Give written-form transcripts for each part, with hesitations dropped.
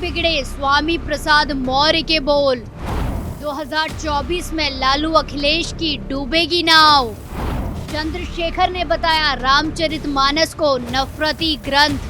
बिगड़े स्वामी प्रसाद मौर्य के बोल। 2024 में लालू अखिलेश की डूबेगी नाव। चंद्रशेखर ने बताया रामचरितमानस को नफरती ग्रंथ।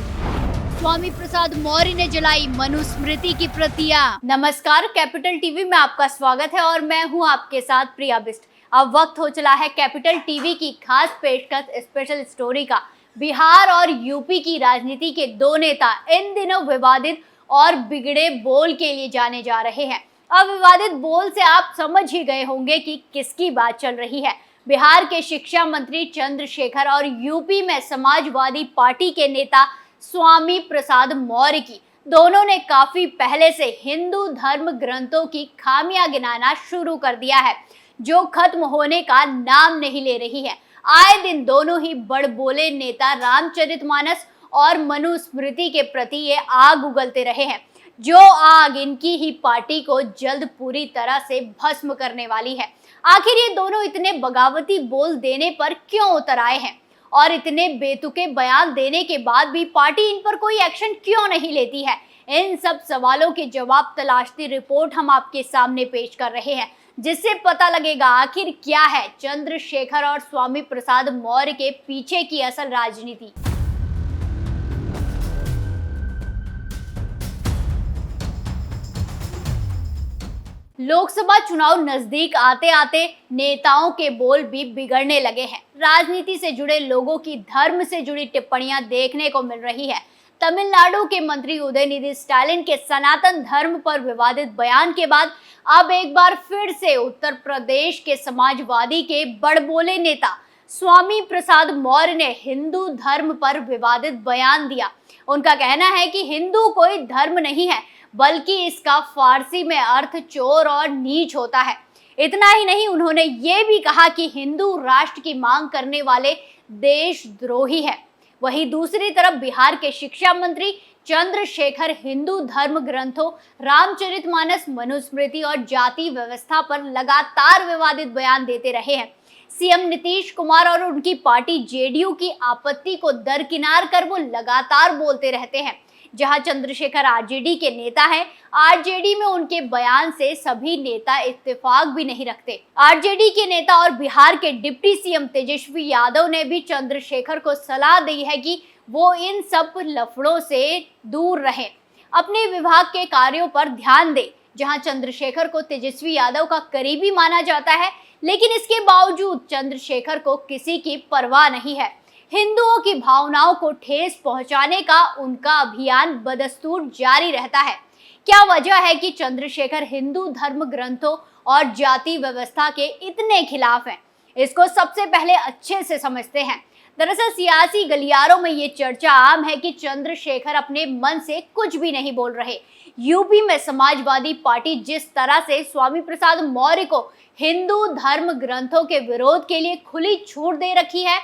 स्वामी प्रसाद मौर्य ने जलाई मनुस्मृति की प्रतियां। नमस्कार, कैपिटल टीवी में आपका स्वागत है और मैं हूं आपके साथ प्रिया बिस्ट। अब वक्त हो चला है कैपिटल टीवी की खास पेशकश स्पेशल स्टोरी का। बिहार और यूपी की राजनीति के दो नेता इन दिनों विवादित और बिगड़े बोल के लिए जाने जा रहे हैं। अब विवादित बोल से आप समझ ही गए होंगे कि किसकी बात चल रही है। बिहार के शिक्षा मंत्री चंद्रशेखर और यूपी में समाजवादी पार्टी के नेता स्वामी प्रसाद मौर्य की। दोनों ने काफी पहले से हिंदू धर्म ग्रंथों की खामियां गिनाना शुरू कर दिया है, जो खत्म होने का नाम नहीं ले रही है। आए दिन दोनों ही बड़बोले नेता रामचरितमानस और मनुस्मृति के प्रति ये आग उगलते रहे हैं, जो आग इनकी ही पार्टी को जल्द पूरी तरह से भस्म करने वाली है। आखिर ये दोनों इतने बगावती बोल देने पर क्यों उतर आए हैं और इतने बेतुके बयान देने के बाद भी पार्टी इन पर कोई एक्शन क्यों नहीं लेती है? इन सब सवालों के जवाब तलाशती रिपोर्ट हम आपके सामने पेश कर रहे हैं, जिससे पता लगेगा आखिर क्या है चंद्रशेखर और स्वामी प्रसाद मौर्य के पीछे की असल राजनीति। लोकसभा चुनाव नजदीक आते आते नेताओं के बोल भी बिगड़ने लगे हैं। राजनीति से जुड़े लोगों की धर्म से जुड़ी टिप्पणियां देखने को मिल रही है। तमिलनाडु के मंत्री उदयनिधि स्टालिन के सनातन धर्म पर विवादित बयान के बाद अब एक बार फिर से उत्तर प्रदेश के समाजवादी के बड़बोले नेता स्वामी प्रसाद मौर्य ने हिंदू धर्म पर विवादित बयान दिया। उनका कहना है कि हिंदू कोई धर्म नहीं है, बल्कि इसका फारसी में अर्थ चोर और नीच होता है। इतना ही नहीं, उन्होंने ये भी कहा कि हिंदू राष्ट्र की मांग करने वाले देशद्रोही है। वहीं दूसरी तरफ बिहार के शिक्षा मंत्री चंद्रशेखर हिंदू धर्म ग्रंथों रामचरितमानस, मनुस्मृति और जाति व्यवस्था पर लगातार विवादित बयान देते रहे हैं। सीएम नीतीश कुमार और उनकी पार्टी जेडीयू की आपत्ति को दरकिनार कर वो लगातार बोलते रहते हैं। जहां चंद्रशेखर आरजेडी के नेता हैं, आरजेडी में उनके बयान से सभी नेता इत्तेफाक भी नहीं रखते। आरजेडी के नेता और बिहार के डिप्टी सीएम तेजस्वी यादव ने भी चंद्रशेखर को सलाह दी है कि वो इन सब लफड़ों से दूर रहें, अपने विभाग के कार्यों पर ध्यान दें। जहां चंद्रशेखर को तेजस्वी यादव का करीबी माना जाता है, लेकिन इसके बावजूद चंद्रशेखर को किसी की परवाह नहीं है। हिंदुओं की भावनाओं को ठेस पहुंचाने का उनका अभियान बदस्तूर जारी रहता है। क्या वजह है कि चंद्रशेखर हिंदू धर्म ग्रंथों और जाति व्यवस्था के इतने खिलाफ हैं? इसको सबसे पहले अच्छे से समझते हैं। दरअसल सियासी गलियारों में ये चर्चा आम है कि चंद्रशेखर अपने मन से कुछ भी नहीं बोल रहे। यूपी में समाजवादी पार्टी जिस तरह से स्वामी प्रसाद मौर्य को हिंदू धर्म ग्रंथों के विरोध के लिए खुली छूट दे रखी है,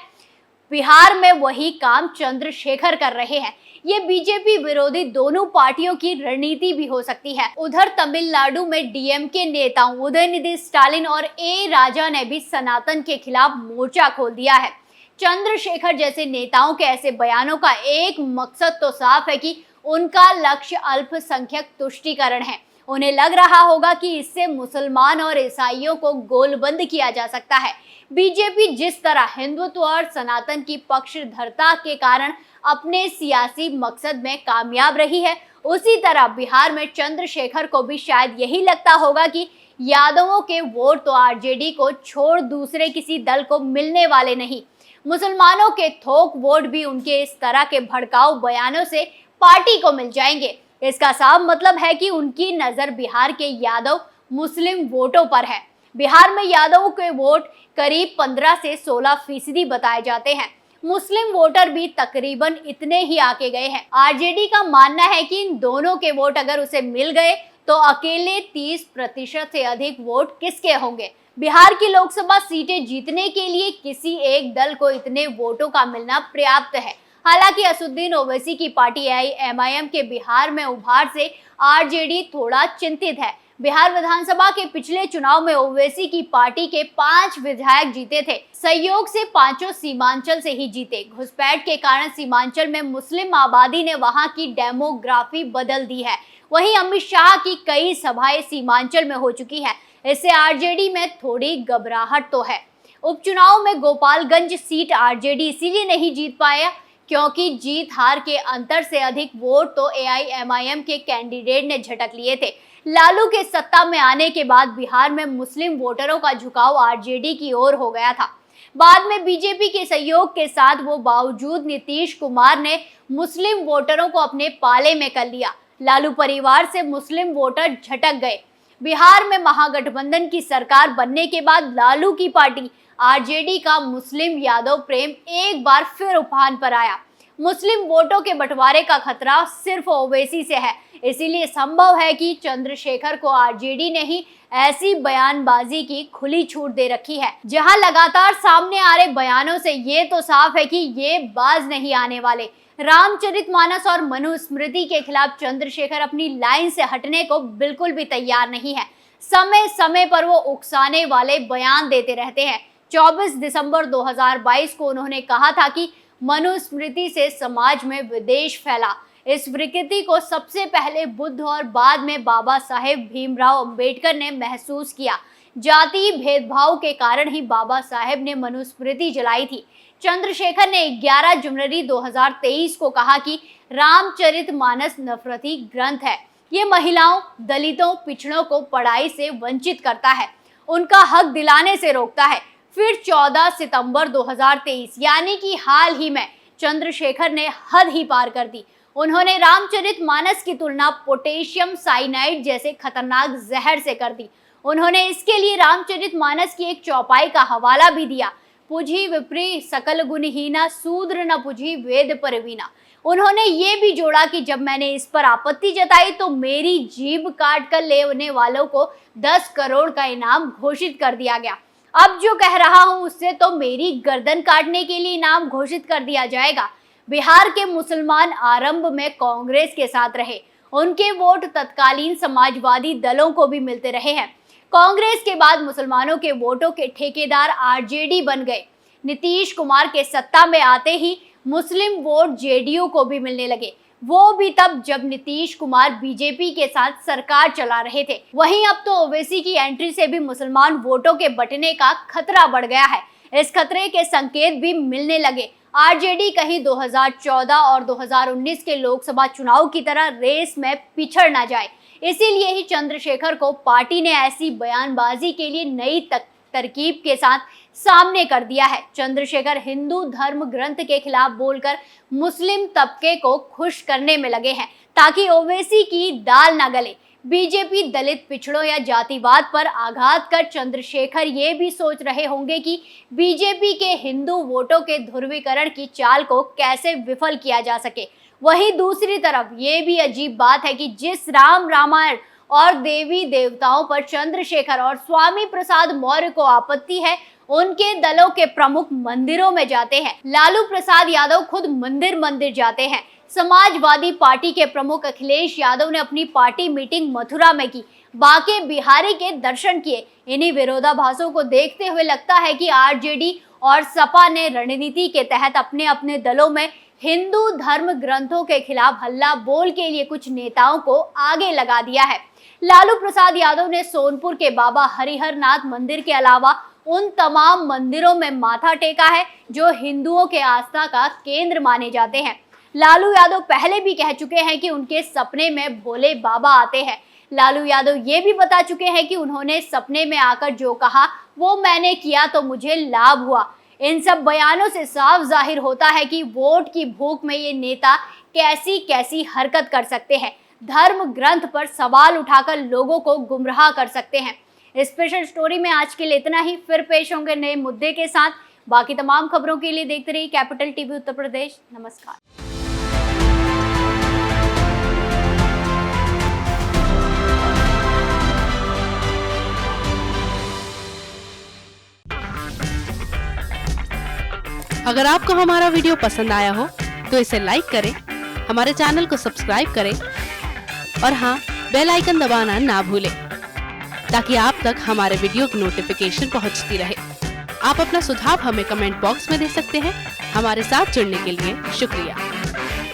बिहार में वही काम चंद्रशेखर कर रहे हैं। ये बीजेपी विरोधी दोनों पार्टियों की रणनीति भी हो सकती है। उधर तमिलनाडु में डीएमके नेताओं उदयनिधि स्टालिन और ए राजा ने भी सनातन के खिलाफ मोर्चा खोल दिया है। चंद्रशेखर जैसे नेताओं के ऐसे बयानों का एक मकसद तो साफ है कि उनका लक्ष्य अल्पसंख्यक तुष्टीकरण है। उन्हें लग रहा होगा कि इससे मुसलमान और ईसाइयों को गोलबंद किया जा सकता है। बीजेपी जिस तरह हिंदुत्व और सनातन की पक्षधरता के कारण अपने सियासी मकसद में कामयाब रही है, उसी तरह बिहार में चंद्रशेखर को भी शायद यही लगता होगा कि यादवों के वोट तो आरजेडी को छोड़ दूसरे किसी दल को मिलने वाले नहीं। मुसलमानों के थोक वोट भी उनके इस तरह के भड़काऊ बयानों से पार्टी को मिल जाएंगे। इसका साफ मतलब है कि उनकी नजर बिहार के यादव मुस्लिम वोटों पर है। बिहार में यादवों के वोट करीब 15 से 16% बताए जाते हैं। मुस्लिम वोटर भी तकरीबन इतने ही आके गए हैं। आरजेडी का मानना है कि इन दोनों के वोट अगर उसे मिल गए तो अकेले 30% से अधिक वोट किसके होंगे? बिहार की लोकसभा सीटें जीतने के लिए किसी एक दल को इतने वोटों का मिलना पर्याप्त है। हालांकि असदुद्दीन ओवैसी की पार्टी एमआईएम के बिहार में उभार से आरजेडी थोड़ा चिंतित है। बिहार विधानसभा के पिछले चुनाव में ओवैसी की पार्टी के 5 विधायक जीते थे। संयोग से पांचों सीमांचल से ही जीते। घुसपैठ के कारण सीमांचल में मुस्लिम आबादी ने वहां की डेमोग्राफी बदल दी है। वहीं अमित शाह की कई सभाएं सीमांचल में हो चुकी है। इससे आरजेडी में थोड़ी घबराहट तो है। उपचुनाव में गोपालगंज सीट आरजेडी इसीलिए नहीं जीत पाया क्योंकि जीत हार के अंतर से अधिक वोट तो एआईएमआईएम के कैंडिडेट ने झटक लिए थे। लालू के सत्ता में आने के बाद बिहार में मुस्लिम वोटरों का झुकाव आरजेडी की ओर हो गया था। बाद में बीजेपी के सहयोग के साथ वो बावजूद नीतीश कुमार ने मुस्लिम वोटरों को अपने पाले में कर लिया। लालू परिवार से मुस्लिम वोटर झटक गए। बिहार में महागठबंधन की सरकार बनने के बाद लालू की पार्टी आरजेडी का मुस्लिम यादव प्रेम एक बार फिर उफान पर आया। मुस्लिम वोटों के बंटवारे का खतरा सिर्फ ओवैसी से है, इसीलिए संभव है कि चंद्रशेखर को आरजेडी ने ही ऐसी बयानबाजी की खुली छूट दे रखी है, जहां लगातार सामने आ रहे बयानों से ये तो साफ है कि ये बाज नहीं आने वाले। रामचरितमानस और मनुस्मृति के खिलाफ चंद्रशेखर अपनी लाइन से हटने को बिल्कुल भी तैयार नहीं है। समय समय पर वो उकसाने वाले बयान देते रहते हैं। 24 दिसंबर 2022 को उन्होंने कहा था कि मनुस्मृति से समाज में विद्वेष फैला। इस विकृति को सबसे पहले बुद्ध और बाद में बाबा साहेब भीमराव अंबेडकर ने महसूस किया। जातीय भेदभाव के कारण ही बाबा साहेब ने मनुस्मृति जलाई थी। चंद्रशेखर ने 11 जनवरी 2023 को कहा कि रामचरितमानस नफरती ग्रंथ है। ये महिलाओं, दलितों, पिछड़ों को पढ़ाई से वंचित करता है, उनका हक दिलाने से रोकता है। फिर 14 सितंबर 2023 यानी कि हाल ही में चंद्रशेखर ने हद ही पार कर दी। उन्होंने रामचरितमानस की तुलना पोटेशियम साइनाइड जैसे खतरनाक जहर से कर दी। उन्होंने इसके लिए रामचरितमानस की एक चौपाई का हवाला भी दिया, पुझी विप्री सकल गुणहीना सूद्र न पुझी वेद परवीना। उन्होंने ये भी जोड़ा कि जब मैंने इस पर आपत्ति जताई तो मेरी जीभ काट कर लेने वालों को 10 करोड़ का इनाम घोषित कर दिया गया। अब जो कह रहा हूं उससे तो मेरी गर्दन काटने के लिए इनाम घोषित कर दिया जाएगा। बिहार के मुसलमान आरंभ में कांग्रेस के साथ रहे, उनके वोट तत्कालीन समाजवादी दलों को भी मिलते रहे हैं। कांग्रेस के बाद मुसलमानों के वोटों के ठेकेदार आरजेडी बन गए। नीतीश कुमार के सत्ता में आते ही मुस्लिम वोट जेडीयू को भी मिलने लगे, वो भी तब जब नीतीश कुमार बीजेपी के साथ सरकार चला रहे थे। वहीं अब तो ओवैसी की एंट्री से भी मुसलमान वोटों के बंटने का खतरा बढ़ गया है। इस खतरे के संकेत भी मिलने लगे। आरजेडी कहीं 2014 और 2019 के लोकसभा चुनाव की तरह रेस में पिछड़ ना जाए, इसीलिए ही चंद्रशेखर को पार्टी ने ऐसी बयानबाजी के लिए नई तरकीब के साथ सामने कर दिया है। चंद्रशेखर हिंदू धर्म ग्रंथ के खिलाफ बोलकर मुस्लिम तबके को खुश करने में लगे हैं ताकि ओवैसी की दाल न गले। बीजेपी दलित, पिछड़ों या जातिवाद पर आघात कर चंद्रशेखर ये भी सोच रहे होंगे कि बीजेपी के हिंदू वोटों के ध्रुवीकरण की चाल को कैसे विफल किया जा सके। वहीं दूसरी तरफ ये भी अजीब बात है कि जिस राम रामायण और देवी देवताओं पर चंद्रशेखर और स्वामी प्रसाद मौर्य को आपत्ति है, उनके दलों के प्रमुख मंदिरों में जाते हैं। लालू प्रसाद यादव खुद मंदिर मंदिर जाते हैं। समाजवादी पार्टी के प्रमुख अखिलेश यादव ने अपनी पार्टी मीटिंग मथुरा में की, बाके बिहारी के दर्शन किए। इन्हीं विरोधाभासों को देखते हुए लगता है कि आरजेडी और सपा ने रणनीति के तहत अपने अपने दलों में हिंदू धर्म ग्रंथों के खिलाफ हल्ला बोल के लिए कुछ नेताओं को आगे लगा दिया है। लालू प्रसाद यादव ने सोनपुर के बाबा हरिहर नाथ मंदिर के अलावा उन तमाम मंदिरों में माथा टेका है जो हिंदुओं के आस्था का केंद्र माने जाते हैं। लालू यादव पहले भी कह चुके हैं कि उनके सपने में भोले बाबा आते हैं। लालू यादव ये भी बता चुके हैं कि उन्होंने सपने में आकर जो कहा वो मैंने किया तो मुझे लाभ हुआ। इन सब बयानों से साफ जाहिर होता है कि वोट की भूख में ये नेता कैसी कैसी हरकत कर सकते हैं। धर्म ग्रंथ पर सवाल उठाकर लोगों को गुमराह कर सकते हैं। स्पेशल स्टोरी में आज के लिए इतना ही। फिर पेश होंगे नए मुद्दे के साथ। बाकी तमाम खबरों के लिए देखते रहिए कैपिटल टीवी उत्तर प्रदेश। नमस्कार। अगर आपको हमारा वीडियो पसंद आया हो तो इसे लाइक करें, हमारे चैनल को सब्सक्राइब करें और हाँ, बेल आइकन दबाना ना भूलें ताकि आप तक हमारे वीडियो की नोटिफिकेशन पहुंचती रहे। आप अपना सुझाव हमें कमेंट बॉक्स में दे सकते हैं। हमारे साथ जुड़ने के लिए शुक्रिया।